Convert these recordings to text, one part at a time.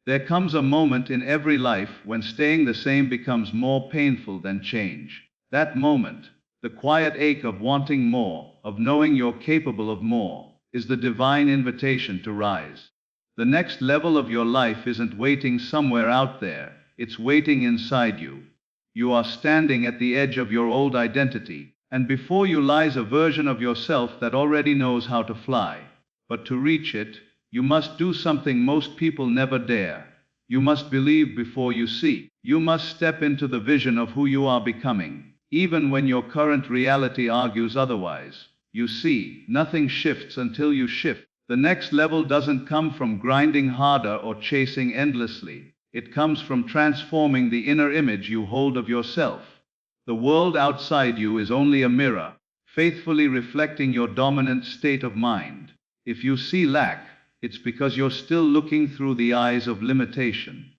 There comes a moment in every life when staying the same becomes more painful than change. That moment, the quiet ache of wanting more, of knowing you're capable of more, is the divine invitation to rise. The next level of your life isn't waiting somewhere out there, it's waiting inside you. You are standing at the edge of your old identity, and before you lies a version of yourself that already knows how to fly. But to reach it, you must do something most people never dare. You must believe before you see. You must step into the vision of who you are becoming, even when your current reality argues otherwise. You see, nothing shifts until you shift. The next level doesn't come from grinding harder or chasing endlessly. It comes from transforming the inner image you hold of yourself. The world outside you is only a mirror, faithfully reflecting your dominant state of mind. If you see lack, it's because you're still looking through the eyes of limitation.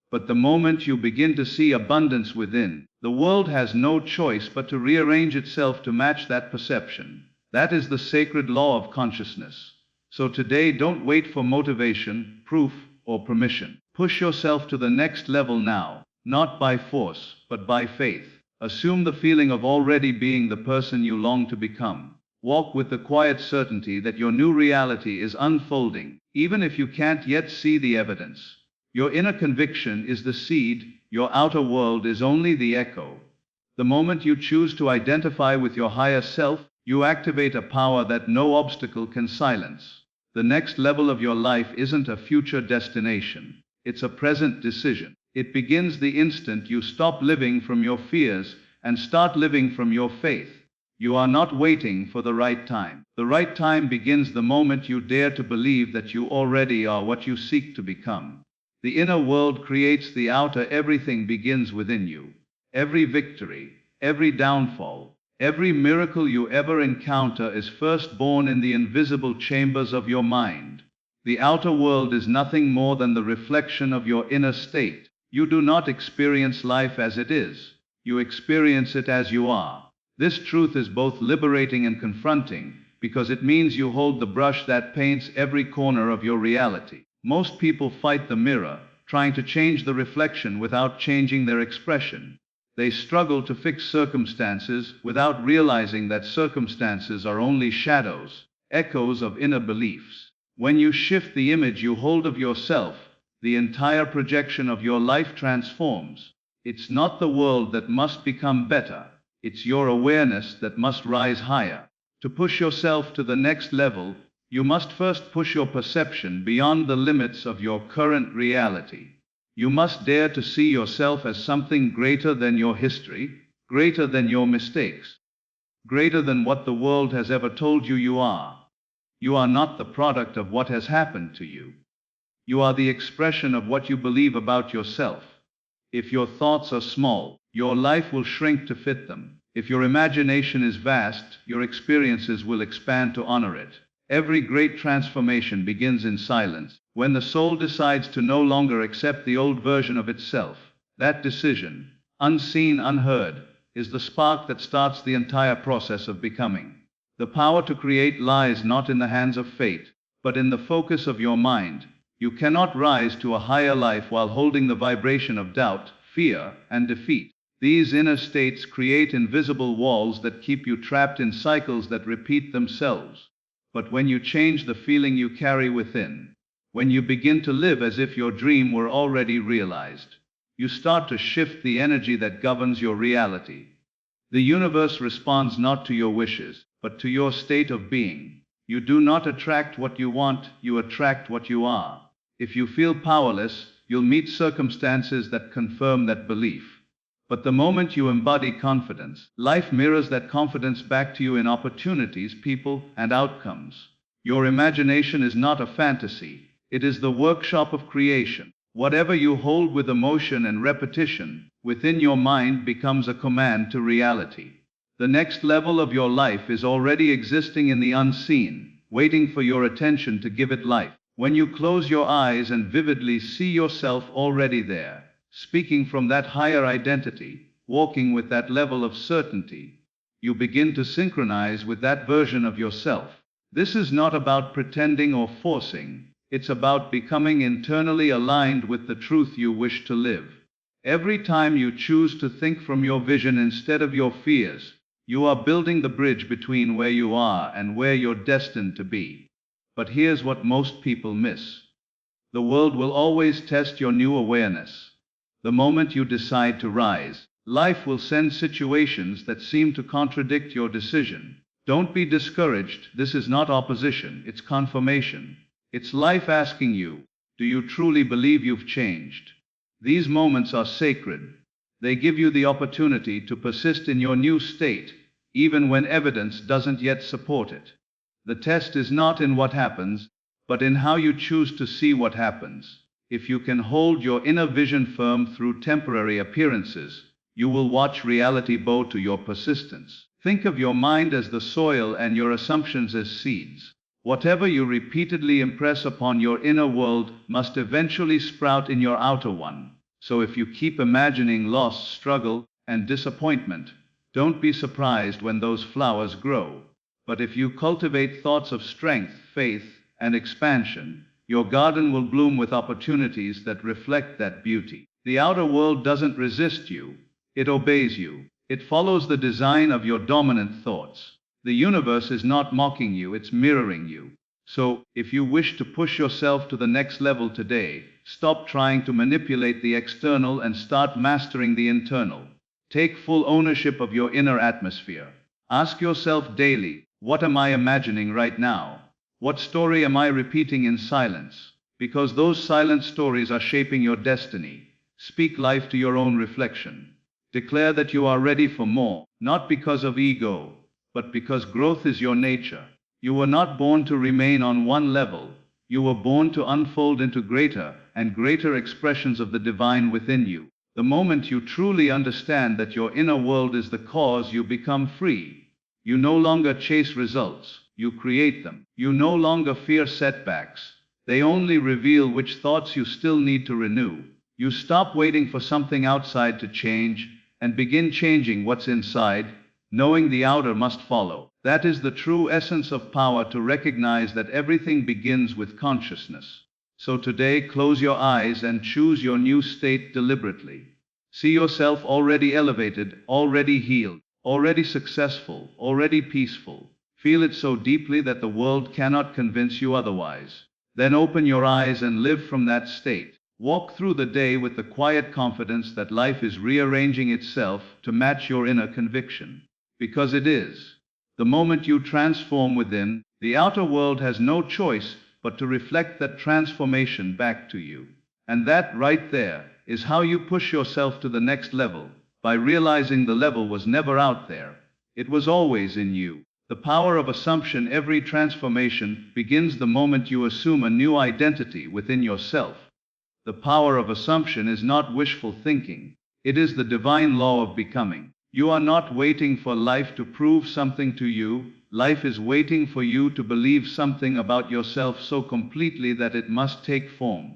But the moment you begin to see abundance within, the world has no choice but to rearrange itself to match that perception. That is the sacred law of consciousness. So today, don't wait for motivation, proof, or permission. Push yourself to the next level now, not by force, but by faith. Assume the feeling of already being the person you long to become. Walk with the quiet certainty that your new reality is unfolding, even if you can't yet see the evidence. Your inner conviction is the seed, your outer world is only the echo. The moment you choose to identify with your higher self, you activate a power that no obstacle can silence. The next level of your life isn't a future destination. It's a present decision. It begins the instant you stop living from your fears and start living from your faith. You are not waiting for the right time. The right time begins the moment you dare to believe that you already are what you seek to become. The inner world creates the outer. Everything begins within you. Every victory, every downfall, every miracle you ever encounter is first born in the invisible chambers of your mind. The outer world is nothing more than the reflection of your inner state. You do not experience life as it is. You experience it as you are. This truth is both liberating and confronting, because it means you hold the brush that paints every corner of your reality. Most people fight the mirror, trying to change the reflection without changing their expression. They struggle to fix circumstances without realizing that circumstances are only shadows, echoes of inner beliefs. When you shift the image you hold of yourself, the entire projection of your life transforms. It's not the world that must become better. It's your awareness that must rise higher. To push yourself to the next level, you must first push your perception beyond the limits of your current reality. You must dare to see yourself as something greater than your history, greater than your mistakes, greater than what the world has ever told you you are. You are not the product of what has happened to you. You are the expression of what you believe about yourself. If your thoughts are small, your life will shrink to fit them. If your imagination is vast, your experiences will expand to honor it. Every great transformation begins in silence. When the soul decides to no longer accept the old version of itself, that decision, unseen, unheard, is the spark that starts the entire process of becoming. The power to create lies not in the hands of fate, but in the focus of your mind. You cannot rise to a higher life while holding the vibration of doubt, fear, and defeat. These inner states create invisible walls that keep you trapped in cycles that repeat themselves. But when you change the feeling you carry within, when you begin to live as if your dream were already realized, you start to shift the energy that governs your reality. The universe responds not to your wishes, but to your state of being. You do not attract what you want, you attract what you are. If you feel powerless, you'll meet circumstances that confirm that belief. But the moment you embody confidence, life mirrors that confidence back to you in opportunities, people, and outcomes. Your imagination is not a fantasy. It is the workshop of creation. Whatever you hold with emotion and repetition within your mind becomes a command to reality. The next level of your life is already existing in the unseen, waiting for your attention to give it life. When you close your eyes and vividly see yourself already there, speaking from that higher identity, walking with that level of certainty, you begin to synchronize with that version of yourself. This is not about pretending or forcing. It's about becoming internally aligned with the truth you wish to live. Every time you choose to think from your vision instead of your fears, you are building the bridge between where you are and where you're destined to be. But here's what most people miss. The world will always test your new awareness. The moment you decide to rise, life will send situations that seem to contradict your decision. Don't be discouraged. This is not opposition, it's confirmation. It's life asking you, do you truly believe you've changed? These moments are sacred. They give you the opportunity to persist in your new state, even when evidence doesn't yet support it. The test is not in what happens, but in how you choose to see what happens. If you can hold your inner vision firm through temporary appearances, you will watch reality bow to your persistence. Think of your mind as the soil and your assumptions as seeds. Whatever you repeatedly impress upon your inner world must eventually sprout in your outer one. So if you keep imagining loss, struggle, and disappointment, don't be surprised when those flowers grow. But if you cultivate thoughts of strength, faith, and expansion, your garden will bloom with opportunities that reflect that beauty. The outer world doesn't resist you, it obeys you. It follows the design of your dominant thoughts. The universe is not mocking you, it's mirroring you. So, if you wish to push yourself to the next level today, stop trying to manipulate the external and start mastering the internal. Take full ownership of your inner atmosphere. Ask yourself daily, what am I imagining right now? What story am I repeating in silence? Because those silent stories are shaping your destiny. Speak life to your own reflection. Declare that you are ready for more, not because of ego, but because growth is your nature. You were not born to remain on one level. You were born to unfold into greater and greater expressions of the divine within you. The moment you truly understand that your inner world is the cause, you become free. You no longer chase results, you create them. You no longer fear setbacks. They only reveal which thoughts you still need to renew. You stop waiting for something outside to change and begin changing what's inside, knowing the outer must follow. That is the true essence of power, to recognize that everything begins with consciousness. So today, close your eyes and choose your new state deliberately. See yourself already elevated, already healed, already successful, already peaceful. Feel it so deeply that the world cannot convince you otherwise. Then open your eyes and live from that state. Walk through the day with the quiet confidence that life is rearranging itself to match your inner conviction. Because it is. The moment you transform within, the outer world has no choice but to reflect that transformation back to you. And that right there is how you push yourself to the next level, by realizing the level was never out there. It was always in you. The power of assumption. Every transformation begins the moment you assume a new identity within yourself. The power of assumption is not wishful thinking. It is the divine law of becoming. You are not waiting for life to prove something to you. Life is waiting for you to believe something about yourself so completely that it must take form.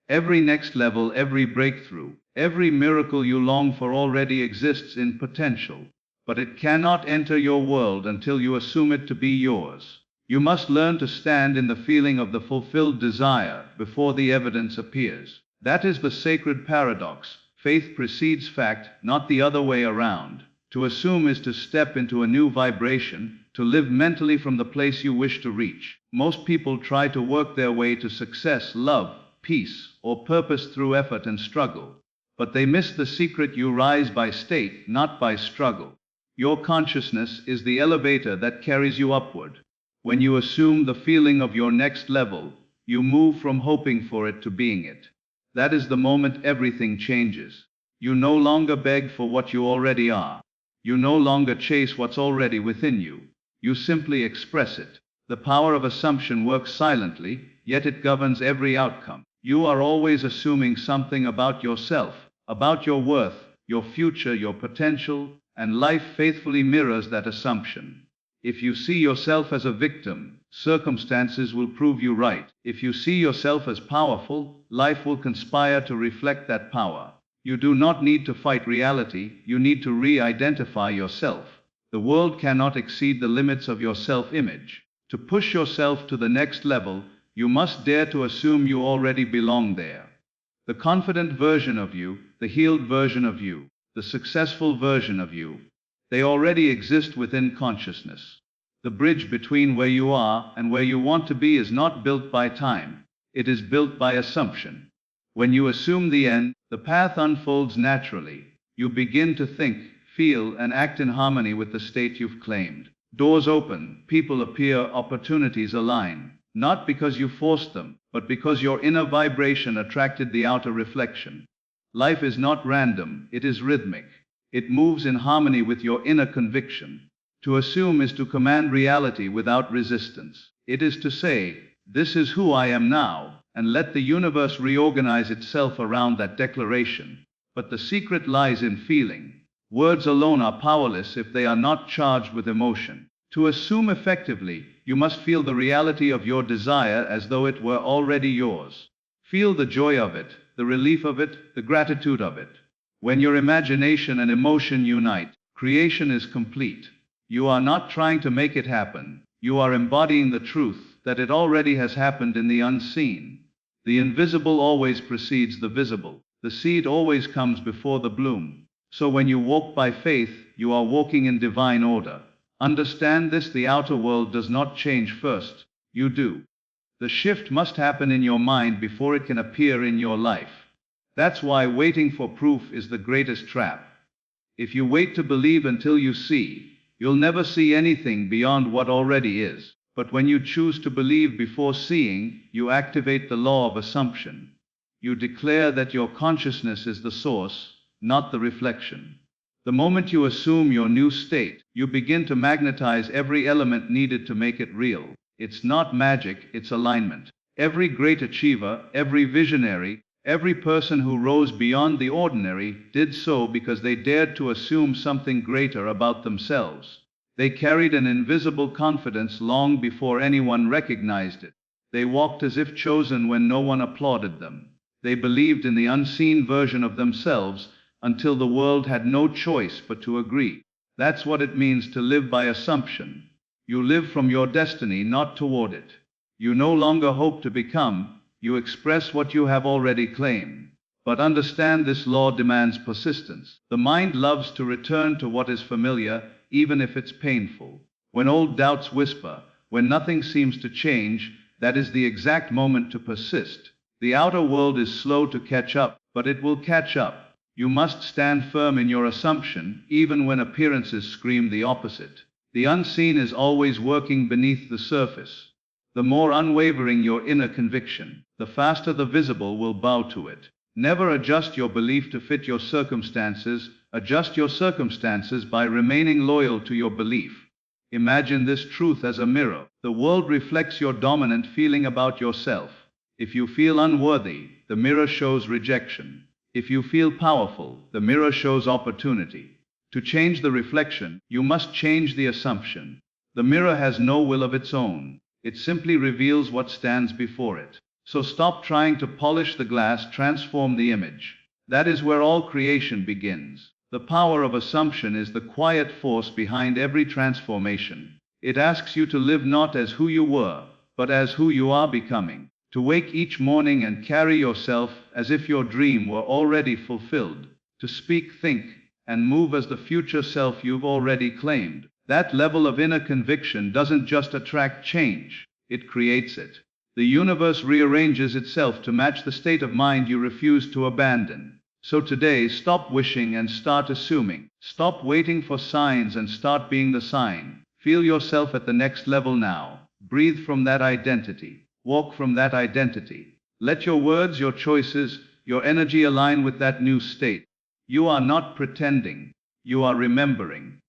Every next level, every breakthrough, every miracle you long for already exists in potential. But it cannot enter your world until you assume it to be yours. You must learn to stand in the feeling of the fulfilled desire before the evidence appears. That is the sacred paradox. Faith precedes fact, not the other way around. To assume is to step into a new vibration, to live mentally from the place you wish to reach. Most people try to work their way to success, love, peace, or purpose through effort and struggle. But they miss the secret. You rise by state, not by struggle. Your consciousness is the elevator that carries you upward. When you assume the feeling of your next level, you move from hoping for it to being it. That is the moment everything changes. You no longer beg for what you already are. You no longer chase what's already within you. You simply express it. The power of assumption works silently, yet it governs every outcome. You are always assuming something about yourself, about your worth, your future, your potential, and life faithfully mirrors that assumption. If you see yourself as a victim, circumstances will prove you right. If you see yourself as powerful, life will conspire to reflect that power. You do not need to fight reality, you need to re-identify yourself. The world cannot exceed the limits of your self-image. To push yourself to the next level, You must dare to assume you already belong there. The confident version of you, the healed version of you, the successful version of you, they already exist within consciousness. The bridge between where you are and where you want to be is not built by time. It is built by assumption. When you assume the end, the path unfolds naturally. You begin to think, feel, and act in harmony with the state you've claimed. Doors open, people appear, opportunities align, not because you forced them, but because your inner vibration attracted the outer reflection. Life is not random, it is rhythmic. It moves in harmony with your inner conviction. To assume is to command reality without resistance. It is to say, this is who I am now, and let the universe reorganize itself around that declaration. But the secret lies in feeling. Words alone are powerless if they are not charged with emotion. To assume effectively, you must feel the reality of your desire as though it were already yours. Feel the joy of it, the relief of it, the gratitude of it. When your imagination and emotion unite, creation is complete. You are not trying to make it happen. You are embodying the truth that it already has happened in the unseen. The invisible always precedes the visible. The seed always comes before the bloom. So when you walk by faith, you are walking in divine order. Understand this: the outer world does not change first. You do. The shift must happen in your mind before it can appear in your life. That's why waiting for proof is the greatest trap. If you wait to believe until you see, you'll never see anything beyond what already is. But when you choose to believe before seeing, you activate the law of assumption. You declare that your consciousness is the source, not the reflection. The moment you assume your new state, you begin to magnetize every element needed to make it real. It's not magic, it's alignment. Every great achiever, every visionary, every person who rose beyond the ordinary did so because they dared to assume something greater about themselves. They carried an invisible confidence long before anyone recognized it. They walked as if chosen when no one applauded them. They believed in the unseen version of themselves until the world had no choice but to agree. That's what it means to live by assumption. You live from your destiny, not toward it. You no longer hope to become, you express what you have already claimed. But understand, this law demands persistence. The mind loves to return to what is familiar, even if it's painful. When old doubts whisper, when nothing seems to change, that is the exact moment to persist. The outer world is slow to catch up, but it will catch up. You must stand firm in your assumption, even when appearances scream the opposite. The unseen is always working beneath the surface. The more unwavering your inner conviction, the faster the visible will bow to it. Never adjust your belief to fit your circumstances. Adjust your circumstances by remaining loyal to your belief. Imagine this truth as a mirror. The world reflects your dominant feeling about yourself. If you feel unworthy, the mirror shows rejection. If you feel powerful, the mirror shows opportunity. To change the reflection, you must change the assumption. The mirror has no will of its own. It simply reveals what stands before it. So stop trying to polish the glass, transform the image. That is where all creation begins. The power of assumption is the quiet force behind every transformation. It asks you to live not as who you were, but as who you are becoming. To wake each morning and carry yourself as if your dream were already fulfilled. To speak, think, and move as the future self you've already claimed. That level of inner conviction doesn't just attract change, it creates it. The universe rearranges itself to match the state of mind you refuse to abandon. So today, stop wishing and start assuming. Stop waiting for signs and start being the sign. Feel yourself at the next level now. Breathe from that identity. Walk from that identity. Let your words, your choices, your energy align with that new state. You are not pretending. You are remembering.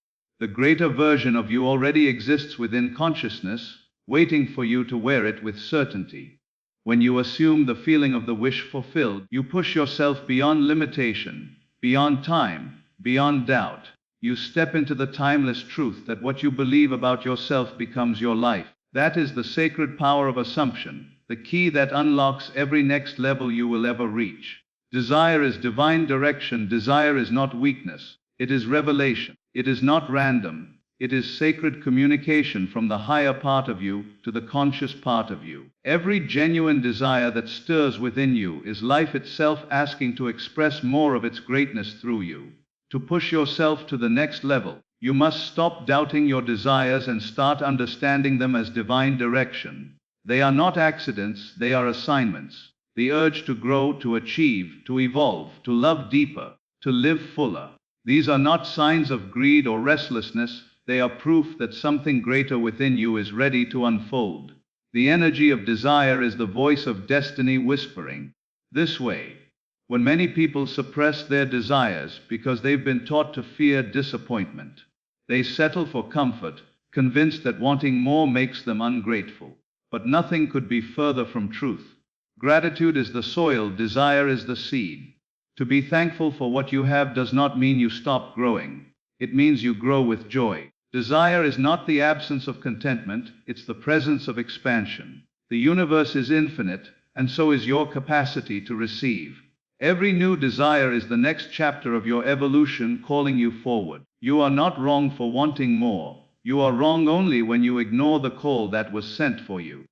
The greater version of you already exists within consciousness, waiting for you to wear it with certainty. When you assume the feeling of the wish fulfilled, you push yourself beyond limitation, beyond time, beyond doubt. You step into the timeless truth that what you believe about yourself becomes your life. That is the sacred power of assumption, the key that unlocks every next level you will ever reach. Desire is divine direction. Desire is not weakness. It is revelation. It is not random. It is sacred communication from the higher part of you to the conscious part of you. Every genuine desire that stirs within you is life itself asking to express more of its greatness through you. To push yourself to the next level, you must stop doubting your desires and start understanding them as divine direction. They are not accidents, they are assignments. The urge to grow, to achieve, to evolve, to love deeper, to live fuller. These are not signs of greed or restlessness, they are proof that something greater within you is ready to unfold. The energy of desire is the voice of destiny whispering this way. When many people suppress their desires because they've been taught to fear disappointment, they settle for comfort, convinced that wanting more makes them ungrateful. But nothing could be further from truth. Gratitude is the soil, desire is the seed. To be thankful for what you have does not mean you stop growing. It means you grow with joy. Desire is not the absence of contentment, it's the presence of expansion. The universe is infinite, and so is your capacity to receive. Every new desire is the next chapter of your evolution calling you forward. You are not wrong for wanting more. You are wrong only when you ignore the call that was sent for you.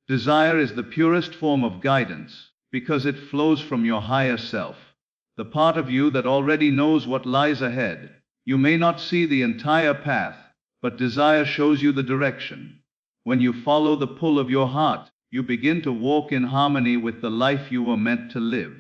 Desire is the purest form of guidance, because it flows from your higher self, the part of you that already knows what lies ahead. You may not see the entire path, but desire shows you the direction. When you follow the pull of your heart, you begin to walk in harmony with the life you were meant to live.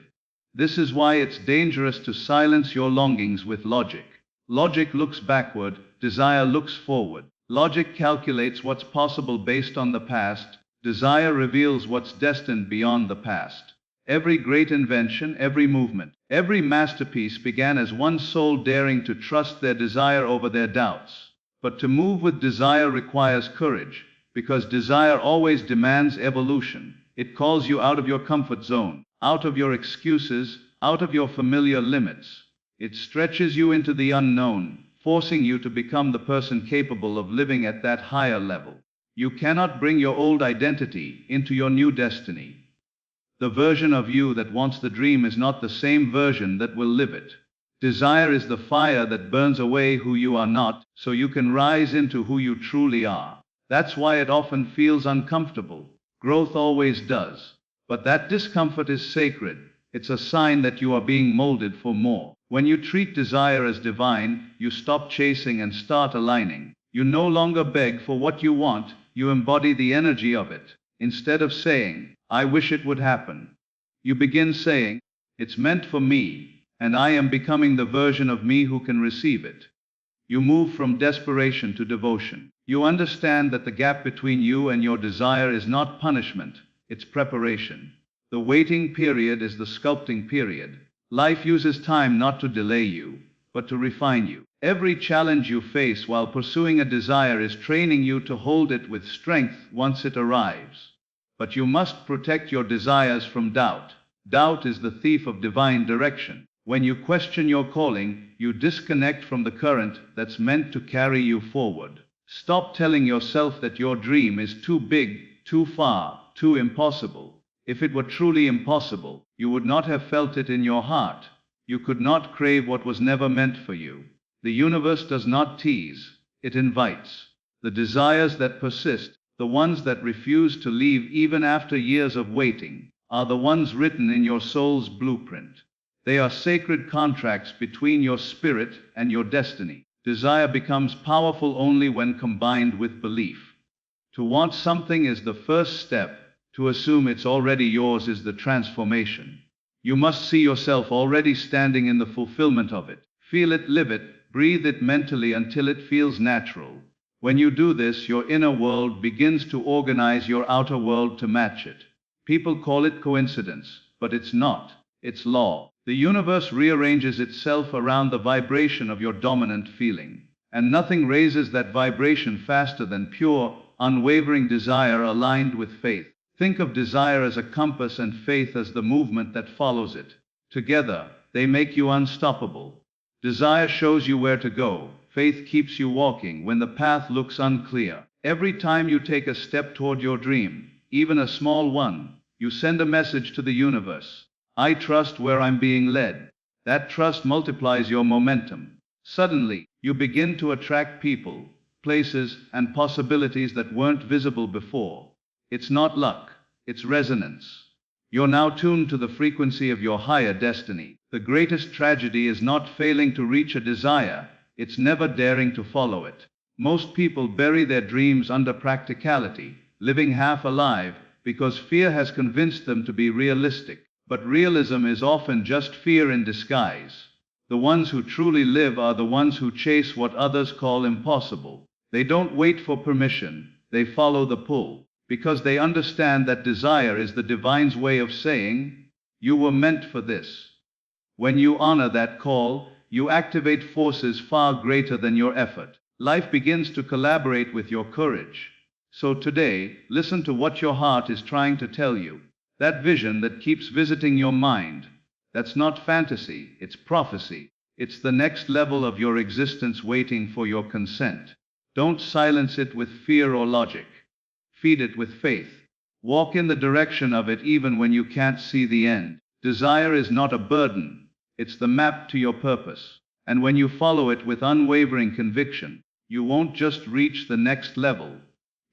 This is why it's dangerous to silence your longings with logic. Logic looks backward, desire looks forward. Logic calculates what's possible based on the past, desire reveals what's destined beyond the past. Every great invention, every movement, every masterpiece began as one soul daring to trust their desire over their doubts. But to move with desire requires courage, because desire always demands evolution. It calls you out of your comfort zone, out of your excuses, out of your familiar limits. It stretches you into the unknown, forcing you to become the person capable of living at that higher level. You cannot bring your old identity into your new destiny. The version of you that wants the dream is not the same version that will live it. Desire is the fire that burns away who you are not, so you can rise into who you truly are. That's why it often feels uncomfortable. Growth always does. But that discomfort is sacred. It's a sign that you are being molded for more. When you treat desire as divine, you stop chasing and start aligning. You no longer beg for what you want, you embody the energy of it. Instead of saying, I wish it would happen, you begin saying, it's meant for me, and I am becoming the version of me who can receive it. You move from desperation to devotion. You understand that the gap between you and your desire is not punishment, it's preparation. The waiting period is the sculpting period. Life uses time not to delay you, but to refine you. Every challenge you face while pursuing a desire is training you to hold it with strength once it arrives. But you must protect your desires from doubt. Doubt is the thief of divine direction. When you question your calling, you disconnect from the current that's meant to carry you forward. Stop telling yourself that your dream is too big, too far, too impossible. If it were truly impossible, you would not have felt it in your heart. You could not crave what was never meant for you. The universe does not tease, it invites. The desires that persist, the ones that refuse to leave even after years of waiting, are the ones written in your soul's blueprint. They are sacred contracts between your spirit and your destiny. Desire becomes powerful only when combined with belief. To want something is the first step. To assume it's already yours is the transformation. You must see yourself already standing in the fulfillment of it. Feel it, live it, breathe it mentally until it feels natural. When you do this, your inner world begins to organize your outer world to match it. People call it coincidence, but it's not. It's law. The universe rearranges itself around the vibration of your dominant feeling. And nothing raises that vibration faster than pure, unwavering desire aligned with faith. Think of desire as a compass and faith as the movement that follows it. Together, they make you unstoppable. Desire shows you where to go. Faith keeps you walking when the path looks unclear. Every time you take a step toward your dream, even a small one, you send a message to the universe. I trust where I'm being led. That trust multiplies your momentum. Suddenly, you begin to attract people, places, and possibilities that weren't visible before. It's not luck, it's resonance. You're now tuned to the frequency of your higher destiny. The greatest tragedy is not failing to reach a desire, it's never daring to follow it. Most people bury their dreams under practicality, living half alive, because fear has convinced them to be realistic. But realism is often just fear in disguise. The ones who truly live are the ones who chase what others call impossible. They don't wait for permission, they follow the pull, because they understand that desire is the divine's way of saying, "You were meant for this." When you honor that call, you activate forces far greater than your effort. Life begins to collaborate with your courage. So today, listen to what your heart is trying to tell you. That vision that keeps visiting your mind, that's not fantasy, it's prophecy. It's the next level of your existence waiting for your consent. Don't silence it with fear or logic. Feed it with faith. Walk in the direction of it even when you can't see the end. Desire is not a burden, it's the map to your purpose. And when you follow it with unwavering conviction, you won't just reach the next level.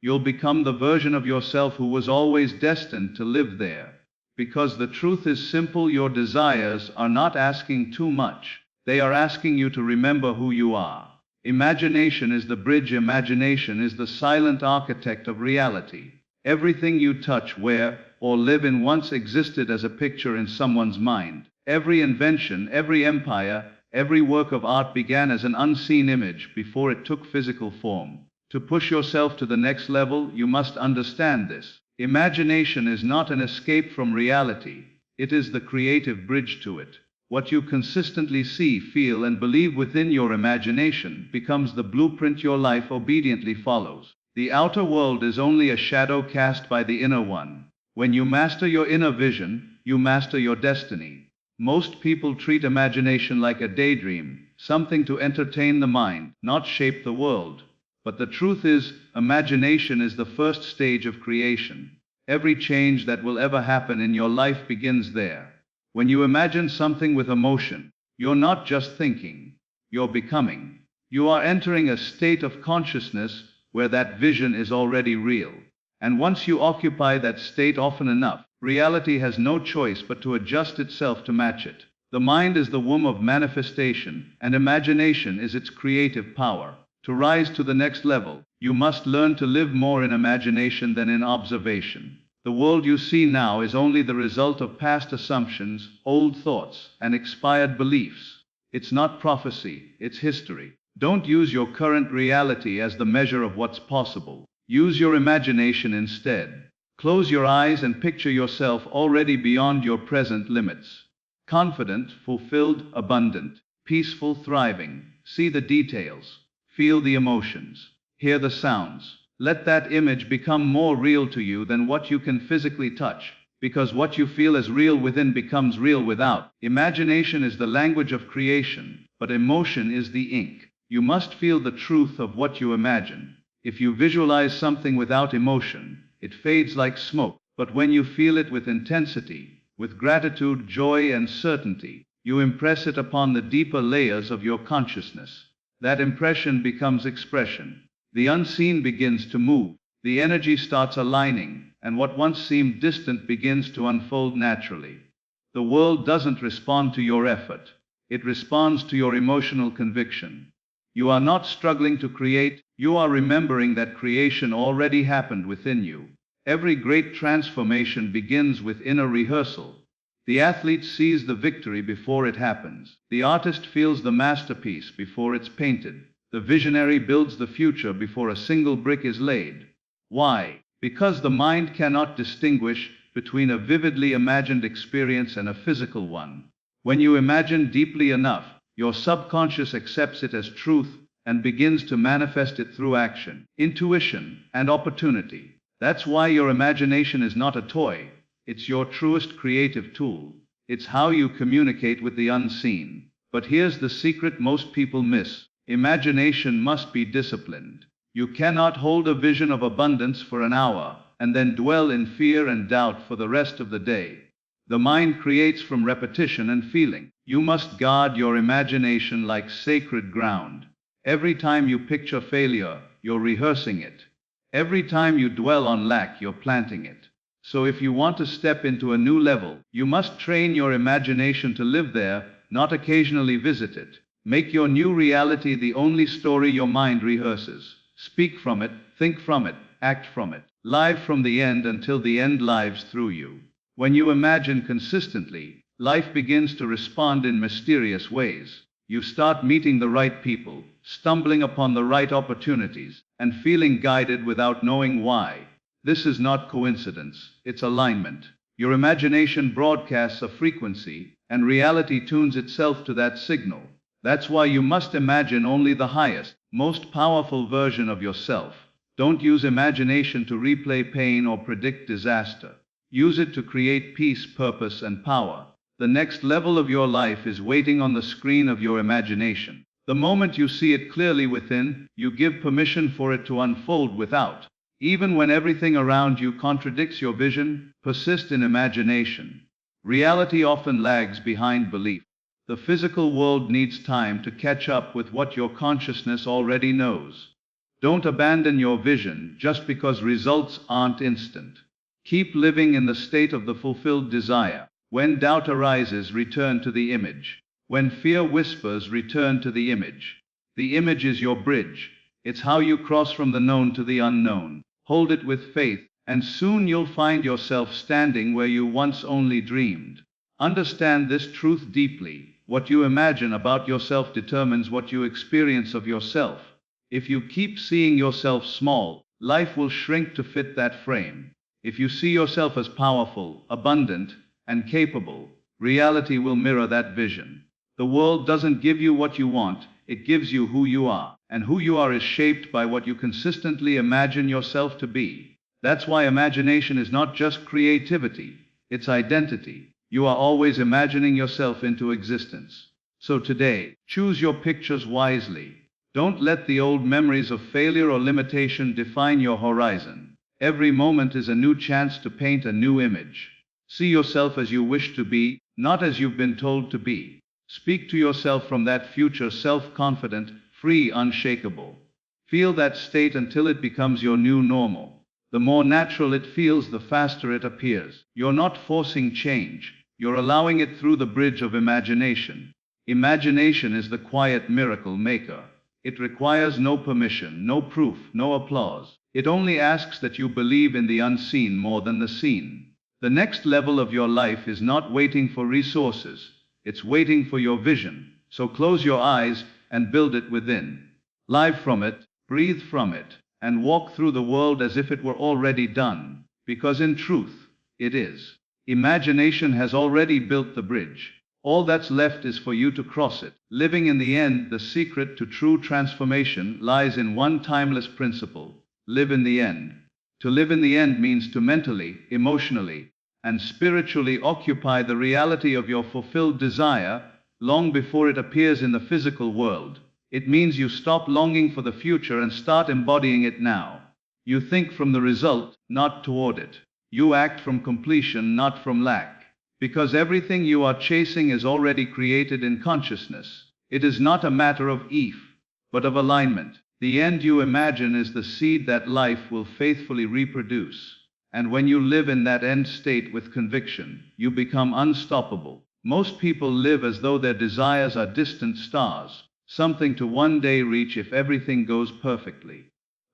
You'll become the version of yourself who was always destined to live there. Because the truth is simple, your desires are not asking too much. They are asking you to remember who you are. Imagination is the bridge. Imagination is the silent architect of reality. Everything you touch, wear, or live in once existed as a picture in someone's mind. Every invention, every empire, every work of art began as an unseen image before it took physical form. To push yourself to the next level, you must understand this. Imagination is not an escape from reality. It is the creative bridge to it. What you consistently see, feel, and believe within your imagination becomes the blueprint your life obediently follows. The outer world is only a shadow cast by the inner one. When you master your inner vision, you master your destiny. Most people treat imagination like a daydream, something to entertain the mind, not shape the world. But the truth is, imagination is the first stage of creation. Every change that will ever happen in your life begins there. When you imagine something with emotion, you're not just thinking, you're becoming. You are entering a state of consciousness where that vision is already real. And once you occupy that state often enough, reality has no choice but to adjust itself to match it. The mind is the womb of manifestation, and imagination is its creative power. To rise to the next level, you must learn to live more in imagination than in observation. The world you see now is only the result of past assumptions, old thoughts, and expired beliefs. It's not prophecy, it's history. Don't use your current reality as the measure of what's possible. Use your imagination instead. Close your eyes and picture yourself already beyond your present limits. Confident, fulfilled, abundant, peaceful, thriving. See the details. Feel the emotions. Hear the sounds. Let that image become more real to you than what you can physically touch, because what you feel as real within becomes real without. Imagination is the language of creation, but emotion is the ink. You must feel the truth of what you imagine. If you visualize something without emotion, it fades like smoke. But when you feel it with intensity, with gratitude, joy, and certainty, you impress it upon the deeper layers of your consciousness. That impression becomes expression. The unseen begins to move. The energy starts aligning, and what once seemed distant begins to unfold naturally. The world doesn't respond to your effort. It responds to your emotional conviction. You are not struggling to create, you are remembering that creation already happened within you. Every great transformation begins with inner rehearsal. The athlete sees the victory before it happens. The artist feels the masterpiece before it's painted. The visionary builds the future before a single brick is laid. Why? Because the mind cannot distinguish between a vividly imagined experience and a physical one. When you imagine deeply enough, your subconscious accepts it as truth and begins to manifest it through action, intuition, and opportunity. That's why your imagination is not a toy. It's your truest creative tool. It's how you communicate with the unseen. But here's the secret most people miss. Imagination must be disciplined. You cannot hold a vision of abundance for an hour and then dwell in fear and doubt for the rest of the day. The mind creates from repetition and feeling. You must guard your imagination like sacred ground. Every time you picture failure, you're rehearsing it. Every time you dwell on lack, you're planting it. So if you want to step into a new level, you must train your imagination to live there, not occasionally visit it. Make your new reality the only story your mind rehearses. Speak from it, think from it, act from it. Live from the end until the end lives through you. When you imagine consistently, life begins to respond in mysterious ways. You start meeting the right people, stumbling upon the right opportunities, and feeling guided without knowing why. This is not coincidence, it's alignment. Your imagination broadcasts a frequency, and reality tunes itself to that signal. That's why you must imagine only the highest, most powerful version of yourself. Don't use imagination to replay pain or predict disaster. Use it to create peace, purpose, and power. The next level of your life is waiting on the screen of your imagination. The moment you see it clearly within, you give permission for it to unfold without. Even when everything around you contradicts your vision, persist in imagination. Reality often lags behind belief. The physical world needs time to catch up with what your consciousness already knows. Don't abandon your vision just because results aren't instant. Keep living in the state of the fulfilled desire. When doubt arises, return to the image. When fear whispers, return to the image. The image is your bridge. It's how you cross from the known to the unknown. Hold it with faith, and soon you'll find yourself standing where you once only dreamed. Understand this truth deeply. What you imagine about yourself determines what you experience of yourself. If you keep seeing yourself small, life will shrink to fit that frame. If you see yourself as powerful, abundant, and capable, reality will mirror that vision. The world doesn't give you what you want, it gives you who you are. And who you are is shaped by what you consistently imagine yourself to be. That's why imagination is not just creativity, it's identity. You are always imagining yourself into existence. So today, choose your pictures wisely. Don't let the old memories of failure or limitation define your horizon. Every moment is a new chance to paint a new image. See yourself as you wish to be, not as you've been told to be. Speak to yourself from that future self-confident, free, unshakable. Feel that state until it becomes your new normal. The more natural it feels, the faster it appears. You're not forcing change. You're allowing it through the bridge of imagination. Imagination is the quiet miracle maker. It requires no permission, no proof, no applause. It only asks that you believe in the unseen more than the seen. The next level of your life is not waiting for resources. It's waiting for your vision. So close your eyes and build it within. Live from it, breathe from it, and walk through the world as if it were already done. Because in truth, it is. Imagination has already built the bridge. All that's left is for you to cross it. Living in the end, the secret to true transformation lies in one timeless principle: live in the end. To live in the end means to mentally, emotionally, and spiritually occupy the reality of your fulfilled desire long before it appears in the physical world. It means you stop longing for the future and start embodying it now. You think from the result, not toward it. You act from completion, not from lack. Because everything you are chasing is already created in consciousness. It is not a matter of if, but of alignment. The end you imagine is the seed that life will faithfully reproduce. And when you live in that end state with conviction, you become unstoppable. Most people live as though their desires are distant stars, something to one day reach if everything goes perfectly.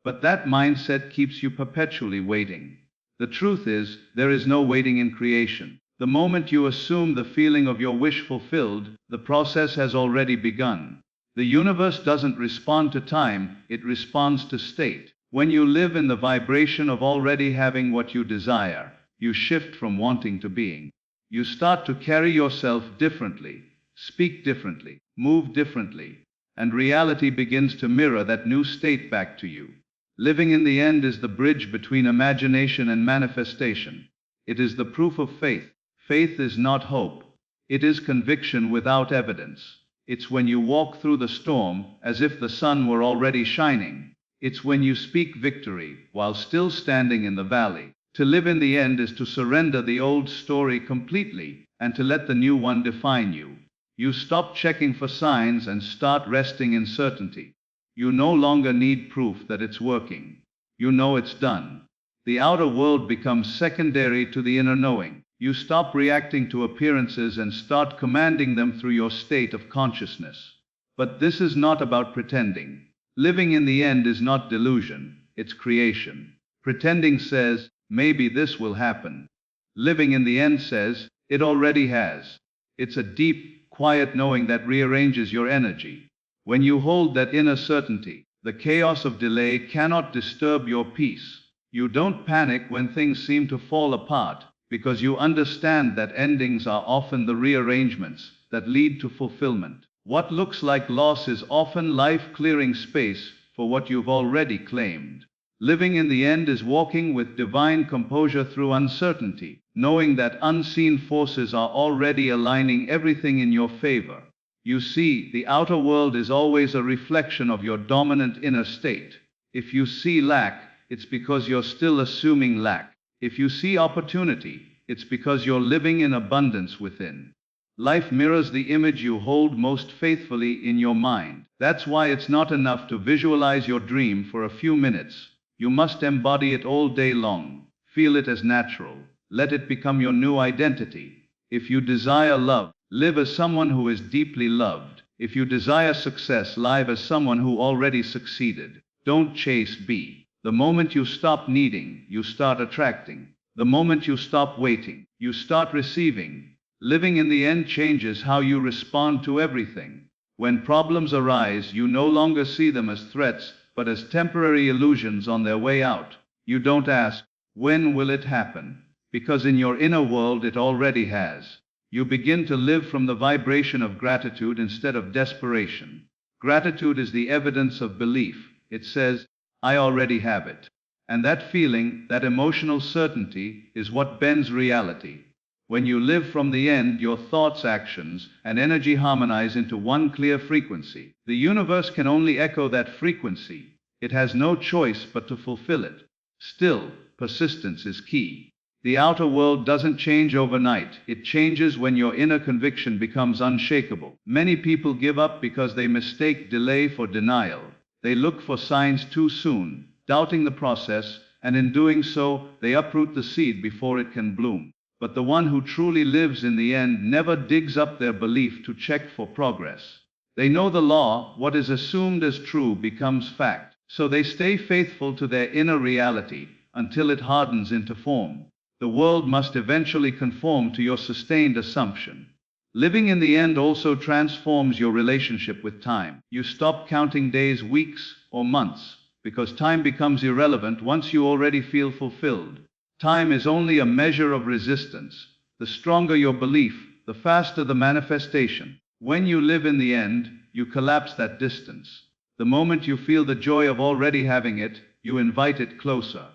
But that mindset keeps you perpetually waiting. The truth is, there is no waiting in creation. The moment you assume the feeling of your wish fulfilled, the process has already begun. The universe doesn't respond to time, it responds to state. When you live in the vibration of already having what you desire, you shift from wanting to being. You start to carry yourself differently, speak differently, move differently, and reality begins to mirror that new state back to you. Living in the end is the bridge between imagination and manifestation. It is the proof of faith. Faith is not hope. It is conviction without evidence. It's when you walk through the storm as if the sun were already shining. It's when you speak victory while still standing in the valley. To live in the end is to surrender the old story completely and to let the new one define you. You stop checking for signs and start resting in certainty. You no longer need proof that it's working. You know it's done. The outer world becomes secondary to the inner knowing. You stop reacting to appearances and start commanding them through your state of consciousness. But this is not about pretending. Living in the end is not delusion, it's creation. Pretending says, maybe this will happen. Living in the end says, it already has. It's a deep, quiet knowing that rearranges your energy. When you hold that inner certainty, the chaos of delay cannot disturb your peace. You don't panic when things seem to fall apart, because you understand that endings are often the rearrangements that lead to fulfillment. What looks like loss is often life-clearing space for what you've already claimed. Living in the end is walking with divine composure through uncertainty, knowing that unseen forces are already aligning everything in your favor. You see, the outer world is always a reflection of your dominant inner state. If you see lack, it's because you're still assuming lack. If you see opportunity, it's because you're living in abundance within. Life mirrors the image you hold most faithfully in your mind. That's why it's not enough to visualize your dream for a few minutes. You must embody it all day long. Feel it as natural. Let it become your new identity. If you desire love, live as someone who is deeply loved. If you desire success, live as someone who already succeeded. Don't chase, be. The moment you stop needing, you start attracting. The moment you stop waiting, you start receiving. Living in the end changes how you respond to everything. When problems arise, you no longer see them as threats, but as temporary illusions on their way out. You don't ask, when will it happen? Because in your inner world it already has. You begin to live from the vibration of gratitude instead of desperation. Gratitude is the evidence of belief. It says, I already have it. And that feeling, that emotional certainty, is what bends reality. When you live from the end, your thoughts, actions, and energy harmonize into one clear frequency. The universe can only echo that frequency. It has no choice but to fulfill it. Still, persistence is key. The outer world doesn't change overnight. It changes when your inner conviction becomes unshakable. Many people give up because they mistake delay for denial. They look for signs too soon, doubting the process, and in doing so, they uproot the seed before it can bloom. But the one who truly lives in the end never digs up their belief to check for progress. They know the law, what is assumed as true becomes fact. So they stay faithful to their inner reality until it hardens into form. The world must eventually conform to your sustained assumption. Living in the end also transforms your relationship with time. You stop counting days, weeks, or months, because time becomes irrelevant once you already feel fulfilled. Time is only a measure of resistance. The stronger your belief, the faster the manifestation. When you live in the end, you collapse that distance. The moment you feel the joy of already having it, you invite it closer.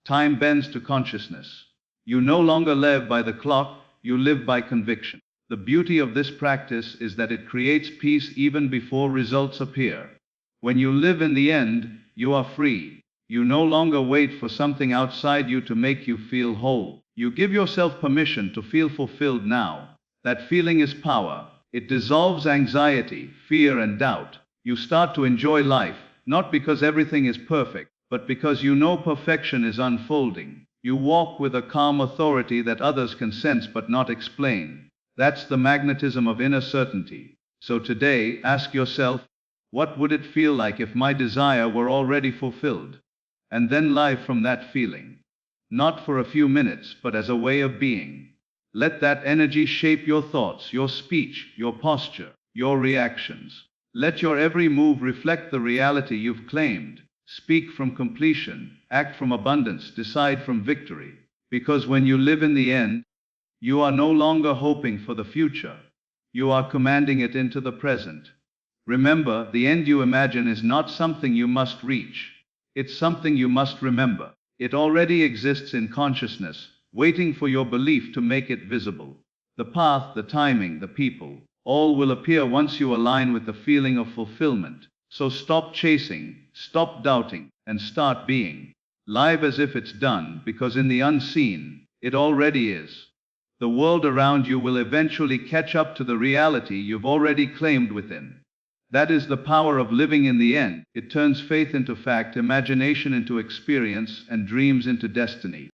Time bends to consciousness. You no longer live by the clock, you live by conviction. The beauty of this practice is that it creates peace even before results appear. When you live in the end, you are free. You no longer wait for something outside you to make you feel whole. You give yourself permission to feel fulfilled now. That feeling is power. It dissolves anxiety, fear, and doubt. You start to enjoy life, not because everything is perfect, but because you know perfection is unfolding. You walk with a calm authority that others can sense but not explain. That's the magnetism of inner certainty. So today, ask yourself, what would it feel like if my desire were already fulfilled? And then live from that feeling. Not for a few minutes, but as a way of being. Let that energy shape your thoughts, your speech, your posture, your reactions. Let your every move reflect the reality you've claimed. Speak from completion, act from abundance, decide from victory. Because when you live in the end, you are no longer hoping for the future. You are commanding it into the present. Remember, the end you imagine is not something you must reach. It's something you must remember. It already exists in consciousness, waiting for your belief to make it visible. The path, the timing, the people, all will appear once you align with the feeling of fulfillment. So stop chasing, stop doubting, and start being. Live as if it's done, because in the unseen, it already is. The world around you will eventually catch up to the reality you've already claimed within. That is the power of living in the end. It turns faith into fact, imagination into experience, and dreams into destiny.